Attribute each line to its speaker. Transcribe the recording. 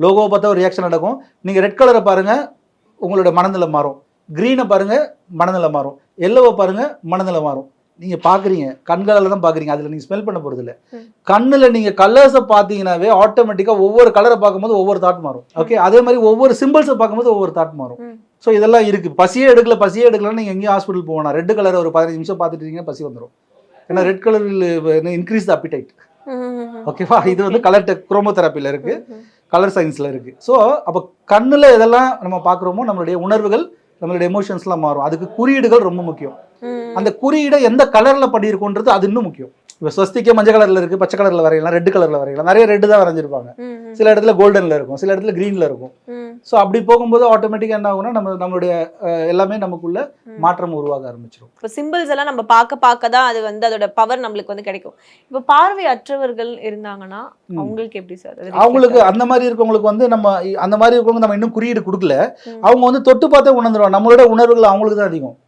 Speaker 1: லோகோவை பார்த்தா ஒரு ரியாக்ஷன் நடக்கும். நீங்கள் ரெட் கலரை பாருங்கள், உங்களோட மனநிலை மாறும். க்ரீனை பாருங்கள், மனநிலை மாறும். எல்லோவை பாருங்கள், மனநிலை மாறும். நீங்கள் பார்க்குறீங்க, கண்களால் தான் பார்க்குறீங்க, அதில் நீங்கள் ஸ்மெல் பண்ண போகிறது இல்லை. கண்ணில் நீங்கள் கலர்ஸை பார்த்தீங்கன்னாவே ஆட்டோமேட்டிக்காக ஒவ்வொரு கலரை பார்க்கும்போது ஒவ்வொரு தாட் மாறும். ஓகே, அதே மாதிரி ஒவ்வொரு சிம்பிள்ஸை பார்க்கும்போது ஒவ்வொரு தாட் மாறும். ஸோ இதெல்லாம் இருக்குது. பசியே எடுக்கலன்னு நீங்கள் எங்கேயும் ஹாஸ்பிட்டல் போகணும். ரெட் கலரை ஒரு 15 நிமிஷம் பார்த்துட்டு இருக்கீங்க, பசி வந்துடும். ஏன்னா ரெட் கலரில் இன்க்ரீஸ் த அப்பிடைட். ஓகேவா, இது வந்து கலர் குரோமோதெரப்பியில் இருக்குது, கலர் சயின்ஸில் இருக்குது. ஸோ அப்போ கண்ணில் எதெல்லாம் நம்ம பார்க்குறோமோ நம்மளுடைய உணர்வுகள், நம்மளுடைய எமோஷன்ஸ்லாம் மாறும். அதுக்கு குறியீடுகள் ரொம்ப முக்கியம். அந்த குறியீடை எந்த கலரில் பண்ணியிருக்கோன்றது அது இன்னும் முக்கியம். இப்போ ஸ்வஸ்திக்கே மஞ்சள் கலரில் இருக்குது, பச்சை கலரில் வரையலாம், ரெட் கலரில் வரையலாம். நிறைய ரெட்டு தான் வரைஞ்சிருப்பாங்க. சில இடத்துல கோல்டனில் இருக்கும், சில இடத்துல க்ரீனில் இருக்கும். ஸோ அப்படி போகும்போது ஆட்டோமேட்டிக்காக என்ன ஆகும்னா நம்மளுடைய எல்லாமே நமக்குள்ள மாற்றம் உருவாக ஆரம்பிச்சிடும்.
Speaker 2: இப்போ சிம்பிள்ஸ் எல்லாம் நம்ம பார்க்க தான் அது வந்து அதோட பவர் நம்மளுக்கு வந்து கிடைக்கும். இப்போ பார்வை அற்றவர்கள் இருந்தாங்கன்னா அவங்களுக்கு எப்படி சார்?
Speaker 1: அவங்களுக்கு அந்த மாதிரி இருக்கவங்களுக்கு வந்து நம்ம அந்த மாதிரி இருக்கவங்க நம்ம இன்னும் குறியீடு கொடுக்கல. அவங்க வந்து தொட்டு பார்த்தே உணர்ந்துருவாங்க. நம்மளோட உணர்வுகள் அவங்களுக்கு தான் அதிகம்.